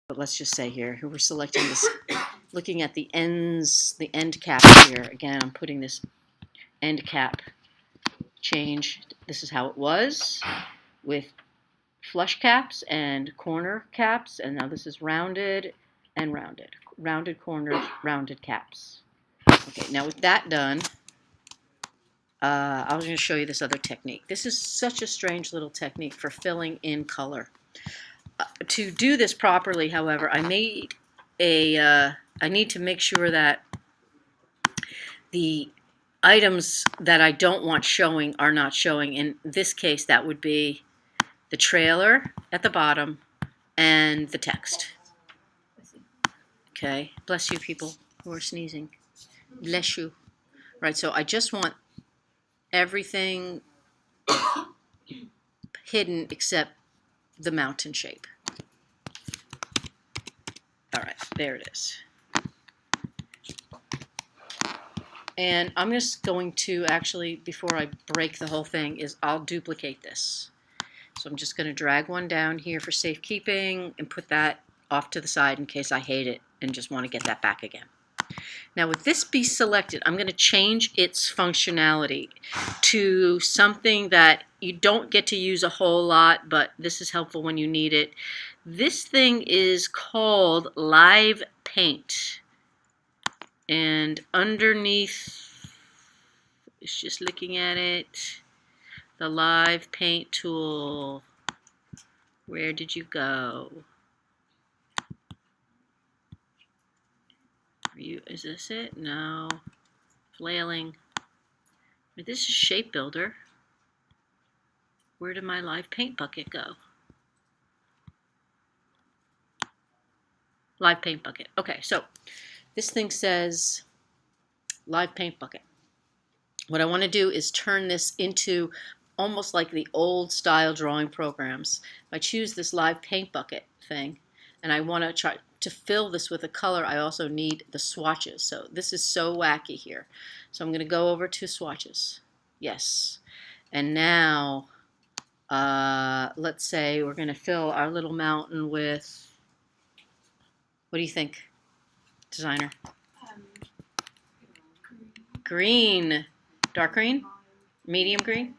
but let's just say here we're selecting this, looking at the ends, the end cap here. Again, I'm putting this end cap change. This is how it was with flush caps and corner caps, and now this is rounded and rounded. Rounded corners, rounded caps. Okay, now with that done, I was going to show you this other technique. This is such a strange little technique for filling in color. To do this properly, however, I need to make sure that the items that I don't want showing are not showing. In this case, that would be the trailer at the bottom and the text. Okay, bless you people who are sneezing. Bless you. Right, so I just want everything hidden except the mountain shape. All right, there it is. And I'm just going to actually, before I break the whole thing, I'll duplicate this. So I'm just going to drag one down here for safekeeping and put that off to the side in case I hate it and just want to get that back again. Now with this be selected, I'm going to change its functionality to something that you don't get to use a whole lot, but this is helpful when you need it. This thing is called Live Paint. And underneath, it's just looking at it, the Live Paint tool. Where did you go? Is this it? No. Flailing. This is Shape Builder. Where did my Live Paint bucket go? Live Paint bucket. Okay, so this thing says Live Paint bucket. What I want to do is turn this into almost like the old style drawing programs. If I choose this Live Paint bucket thing, and I want to try to fill this with a color, I also need the swatches. So this is so wacky here. So I'm going to go over to swatches. Yes. And now, let's say we're going to fill our little mountain with, what do you think, designer? Green. Dark green? Medium green?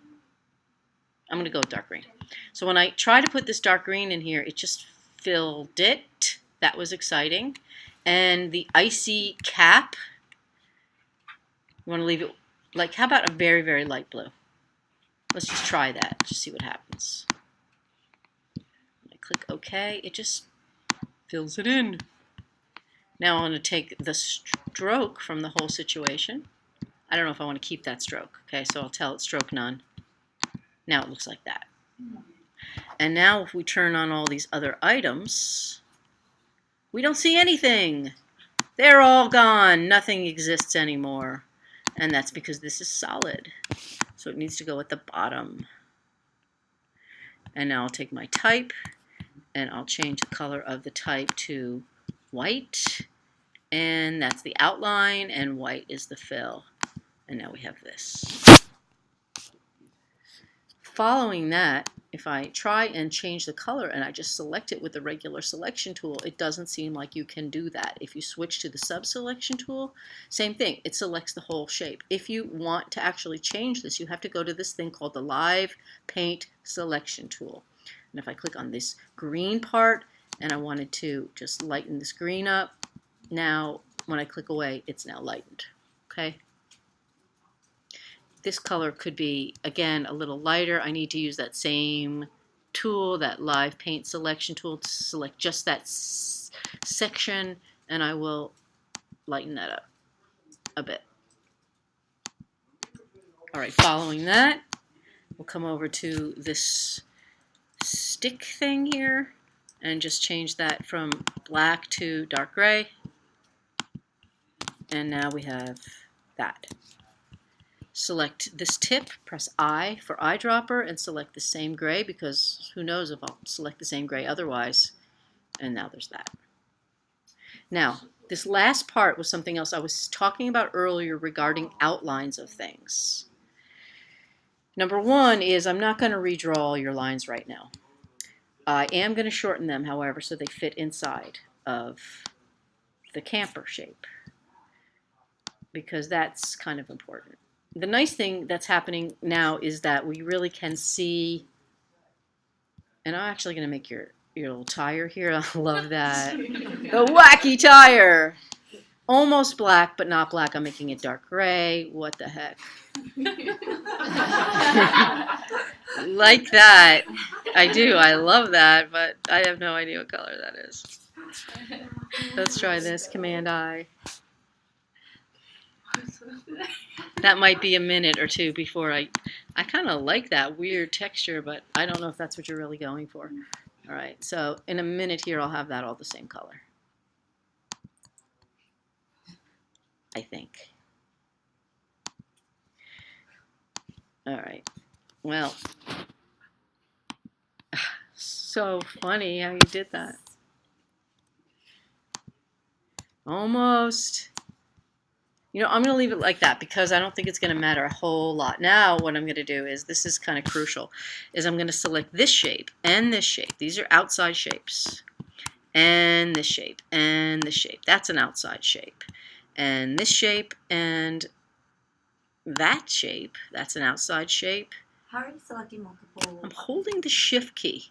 I'm going to go with dark green. So when I try to put this dark green in here, it just filled it. That was exciting. And the icy cap, you want to leave it, like, how about a very, very light blue? Let's just try that, just see what happens. I click OK, it just fills it in. Now I want to take the stroke from the whole situation. I don't know if I want to keep that stroke. Okay, so I'll tell it stroke none. Now it looks like that. And now if we turn on all these other items, we don't see anything. They're all gone. Nothing exists anymore. And that's because this is solid. So it needs to go at the bottom. And now I'll take my type and I'll change the color of the type to white. And that's the outline, and white is the fill. And now we have this. Following that, if I try and change the color and I just select it with the regular selection tool, it doesn't seem like you can do that. If you switch to the sub-selection tool, same thing. It selects the whole shape. If you want to actually change this, you have to go to this thing called the Live Paint Selection tool. And if I click on this green part and I wanted to just lighten this green up, now when I click away, it's now lightened. Okay? This color could be, again, a little lighter. I need to use that same tool, that Live Paint Selection tool, to select just that section, and I will lighten that up a bit. All right, following that, we'll come over to this stick thing here and just change that from black to dark gray. And now we have that. Select this tip, press I for eyedropper, and select the same gray, because who knows if I'll select the same gray otherwise. And now there's that. Now, this last part was something else I was talking about earlier regarding outlines of things. Number one is I'm not going to redraw all your lines right now. I am going to shorten them, however, so they fit inside of the camper shape, because that's kind of important. The nice thing that's happening now is that we really can see, and I'm actually going to make your little tire here. I love that. The wacky tire. Almost black, but not black. I'm making it dark gray. What the heck? Like that. I do. I love that, but I have no idea what color that is. Let's try this. Command I. That might be a minute or two before I kind of like that weird texture, but I don't know if that's what you're really going for. All right, so in a minute here, I'll have that all the same color. I think. All right. Well, so funny how you did that. Almost. You know, I'm going to leave it like that because I don't think it's going to matter a whole lot. Now what I'm going to do is, this is kind of crucial, is I'm going to select this shape and this shape. These are outside shapes. And this shape and this shape. That's an outside shape. And this shape and that shape, that's an outside shape. How are you selecting multiple? I'm holding the shift key.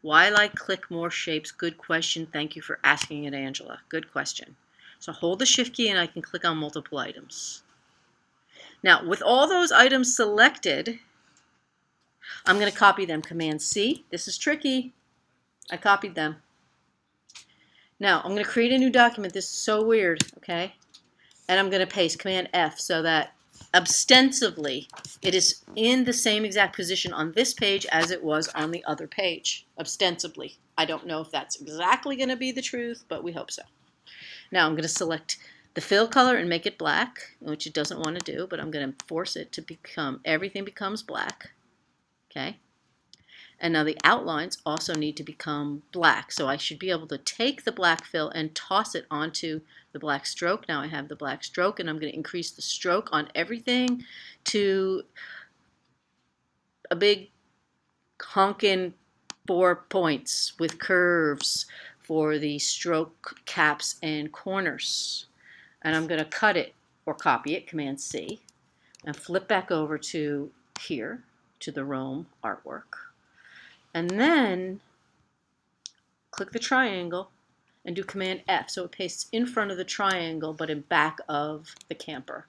While I click more shapes, good question. Thank you for asking it, Angela. Good question. So hold the shift key and I can click on multiple items. Now, with all those items selected, I'm going to copy them. Command C. This is tricky. I copied them. Now, I'm going to create a new document. This is so weird, okay? And I'm going to paste Command F so that ostensibly it is in the same exact position on this page as it was on the other page. Ostensibly. I don't know if that's exactly going to be the truth, but we hope so. Now I'm going to select the fill color and make it black, which it doesn't want to do, but I'm going to force it to become, everything becomes black. Okay? And now the outlines also need to become black. So I should be able to take the black fill and toss it onto the black stroke. Now I have the black stroke, and I'm going to increase the stroke on everything to a big honkin' 4 points with curves for the stroke caps and corners. And I'm going to cut it or copy it, Command C, and flip back over to here, to the Rome artwork. And then click the triangle and do Command F so it pastes in front of the triangle but in back of the camper.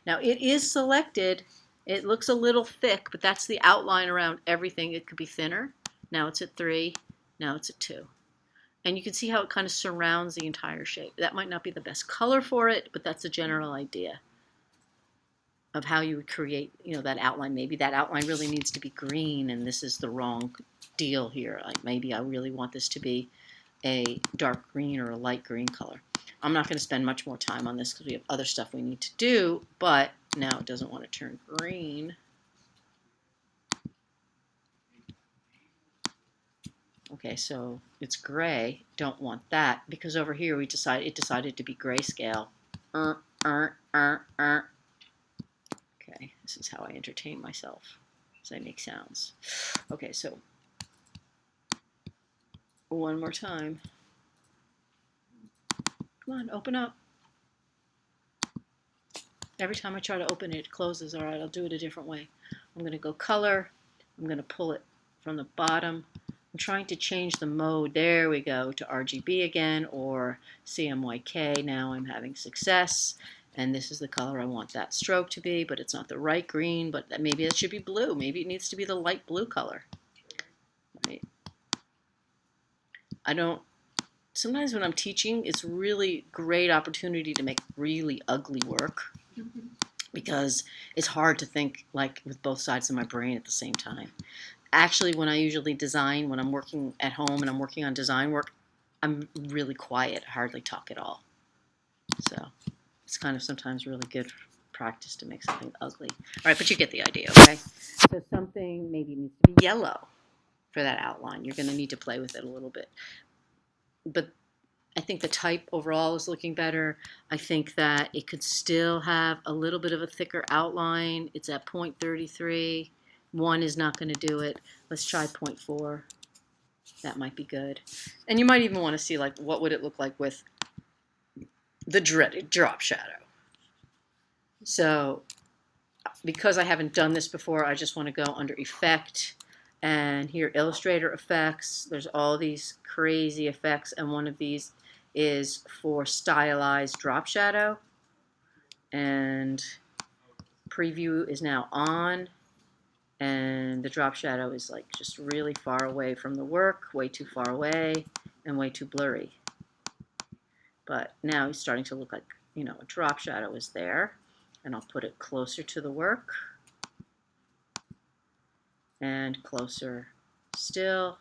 Now it is selected. It looks a little thick, but that's the outline around everything. It could be thinner. Now it's at 3. Now it's at 2. And you can see how it kind of surrounds the entire shape. That might not be the best color for it, but that's a general idea of how you would create, you know, that outline. Maybe that outline really needs to be green, and this is the wrong deal here. Like maybe I really want this to be a dark green or a light green color. I'm not going to spend much more time on this because we have other stuff we need to do, but now it doesn't want to turn green. Okay, so it's gray. Don't want that because over here it decided to be grayscale. Okay, this is how I entertain myself as I make sounds. Okay, so one more time. Come on, open up. Every time I try to open it, it closes. All right, I'll do it a different way. I'm going to go color. I'm going to pull it from the bottom. I'm trying to change the mode. There we go, to RGB again, or CMYK. Now I'm having success. And this is the color I want that stroke to be, but it's not the right green, but maybe it should be blue. Maybe it needs to be the light blue color. Right. Sometimes when I'm teaching, it's really great opportunity to make really ugly work because it's hard to think like with both sides of my brain at the same time. Actually, when I usually design, when I'm working at home and I'm working on design work, I'm really quiet, hardly talk at all. So it's kind of sometimes really good practice to make something ugly. All right, but you get the idea, okay? So something maybe needs to be yellow for that outline. You're going to need to play with it a little bit. But I think the type overall is looking better. I think that it could still have a little bit of a thicker outline. It's at 0.33. 1 is not going to do it. Let's try 0.4. That might be good. And you might even want to see, like, what would it look like with the dreaded drop shadow. So because I haven't done this before, I just want to go under Effect, and here Illustrator Effects. There's all these crazy effects, and one of these is for stylized drop shadow. And preview is now on, and the drop shadow is like just really far away from the work, way too far away, and way too blurry. But now he's starting to look like, you know, a drop shadow is there. And I'll put it closer to the work, and closer still,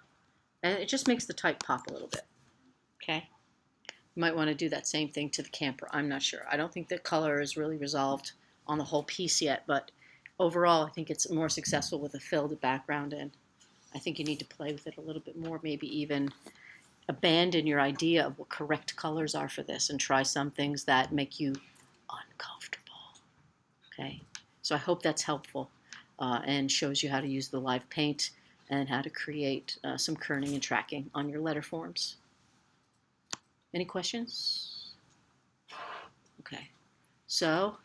and it just makes the type pop a little bit. Okay, you might want to do that same thing to the camper. I'm not sure. I don't think the color is really resolved on the whole piece yet, but overall I think it's more successful with a filled background, and I think you need to play with it a little bit more, maybe even abandon your idea of what correct colors are for this and try some things that make you uncomfortable. Okay, so I hope that's helpful and shows you how to use the live paint and how to create some kerning and tracking on your letter forms. Any questions? Okay, so